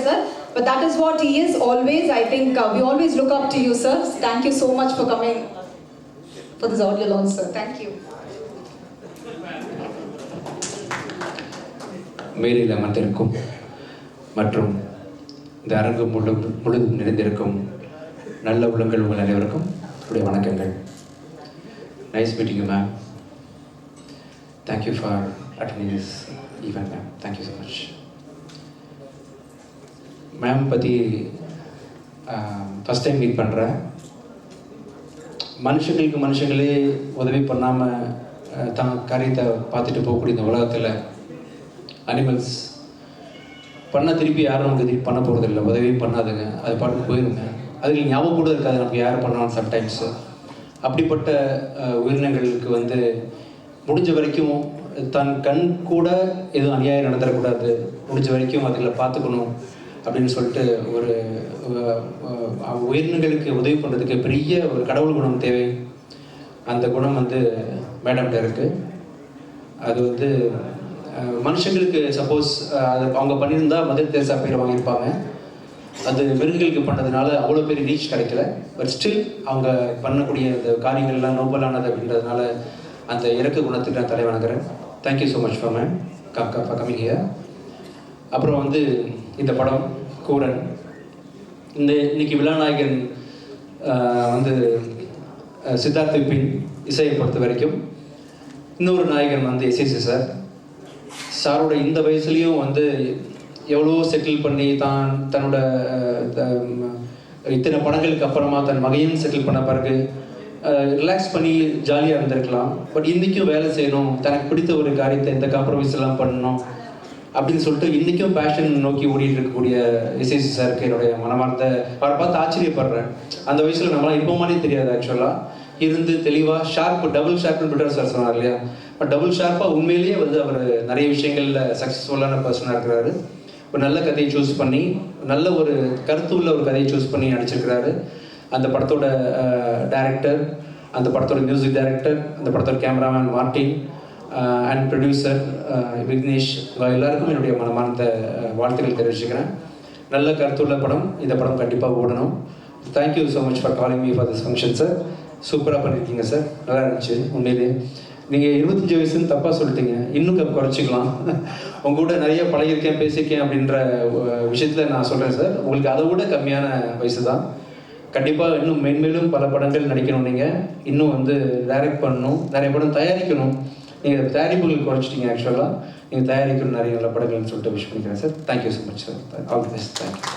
Sir, but that is what he is always. I think we always look up to you, sir. Thank you so much for coming for this audio launch, sir. Thank you. மேலில் அமர்ந்திருக்கும் மற்றும் இந்த அரங்கு முழுதும் நிறைந்திருக்கும் நல்ல உள்ளங்கள் உங்கள் அனைவருக்கும் என்னுடைய வணக்கங்கள். Nice meeting you ma'am. Thank you for attending this event ma'am. Thank you so much. Ma'am பற்றி ஃபஸ்ட் டைம் மீட் பண்ணுறேன். மனுஷங்களே உதவி பண்ணாமல் தான் காரியத்தை பார்த்துட்டு போகக்கூடிய இந்த உலகத்தில் அனிமல்ஸ் பண்ணால் திருப்பி யாரும் நமக்கு திருப்பி பண்ண போகிறதில்ல, உதவியும் பண்ணாதுங்க, அது பாட்டுக்கு போயிருங்க. அதுக்கு ஞாபகம் கூட இருக்காது நமக்கு யார் பண்ணாலும் சம்டைம்ஸு. அப்படிப்பட்ட உயிரினங்களுக்கு வந்து முடிஞ்ச வரைக்கும் தன் கண் கூட எதுவும் அநியாயம் நடந்துடக்கூடாது, முடிஞ்ச வரைக்கும் அதுகளை பார்த்துக்கணும் அப்படின்னு சொல்லிட்டு ஒரு உயிரினங்களுக்கு உதவி பண்ணுறதுக்கு பெரிய ஒரு கடவுள் குணம் தேவை. அந்த குணம் வந்து மேடம்கிட்ட இருக்குது. அது வந்து மனுஷங்களுக்கு சப்போஸ் அது அவங்க பண்ணியிருந்தால் மதர் தெரேசா பேர் வாங்கியிருப்பாங்க. அது மிருகங்களுக்கு பண்ணதுனால அவ்வளோ பெரிய ரீச் கிடைக்கல. பட் ஸ்டில் அவங்க பண்ணக்கூடிய அந்த காரியங்கள்லாம் நோபலானது அப்படின்றதுனால அந்த இறக்க குணத்துக்கு நான் தலை வணங்குறேன். Thank you so much for ma'am for coming here. அப்புறம் வந்து இந்த படம் கூரன், இன்னைக்கு விழாநாயகன் வந்து சித்தார்த் விபின் இசையை பொறுத்த வரைக்கும், இன்னொரு நாயகன் வந்து எஸ்எஸ்சி சார். சாரோட இந்த வயசுலேயும் வந்து எவ்வளோ செட்டில் பண்ணி தன்னோட இத்தனை படங்களுக்கு அப்புறமா தன் மகையும் செட்டில் பண்ண பிறகு ரிலாக்ஸ் பண்ணி ஜாலியாக இருந்திருக்கலாம். பட் இன்றைக்கும் வேலை செய்யணும், தனக்கு பிடித்த ஒரு காரியத்தை எந்த காம்ப்ரமைஸ் எல்லாம் பண்ணணும் அப்படின்னு சொல்லிட்டு இன்றைக்கும் பேஷன் நோக்கி ஓடிட்டு இருக்கக்கூடிய எஸ்எஸ்சி சாருக்கு என்னுடைய மனமார்ந்த அவரை பார்த்து ஆச்சரியப்படுறேன். அந்த வயசில் நம்மளால் இப்போமானே தெரியாது ஆக்சுவலாக இருந்து தெளிவாக ஷார்ப்பு டபுள் ஷார்ப்னு பிட்டர் சார் சொன்னார் இல்லையா. பட் டபுள் ஷார்ப்பாக உண்மையிலேயே வந்து அவர் நிறைய விஷயங்களில் சக்ஸஸ்ஃபுல்லான பர்சனாக இருக்கிறாரு. ஒரு நல்ல கதையை சூஸ் பண்ணி நல்ல ஒரு கருத்து உள்ள ஒரு கதையை சூஸ் பண்ணி நடிச்சிருக்கிறாரு. அந்த படத்தோட டைரக்டர், அந்த படத்தோட மியூசிக் டைரக்டர், அந்த படத்தோட cameraman Martin and producer Vignesh, எல்லாருக்கும் என்னுடைய மனமார்ந்த வாழ்த்துக்கள் தெரிவிச்சுக்கிறேன். நல்ல கருத்துள்ள படம், இந்த படம் கண்டிப்பாக ஓடணும். Thank you so much for calling me for this function sir. சூப்பராக பண்ணியிருக்கீங்க சார், நல்லா இருந்துச்சு உண்மையிலே. நீங்கள் 25 வயசுன்னு தப்பாக சொல்லிட்டீங்க, இன்னும் குறைச்சிக்கலாம். உங்கள் கூட நிறைய பழகிருக்கேன் பேசியிருக்கேன் அப்படின்ற விஷயத்தில் நான் சொல்கிறேன் சார். உங்களுக்கு அதை விட கம்மியான வயசு தான். கண்டிப்பாக இன்னும் மென்மேலும் பல படங்கள் நடிக்கணும், நீங்கள் இன்னும் வந்து டைரக்ட் பண்ணணும், நிறைய படம் தயாரிக்கணும். நீங்கள் தயாரிப்புகள் குறைச்சிட்டீங்க ஆக்சுவலாக. நீங்கள் தயாரிக்கணும் நிறைய நல்ல படங்கள்னு சொல்லிட்டு விஷ் பண்ணிக்கிறேன் sir. Thank you so much sir. All the best. Thank you.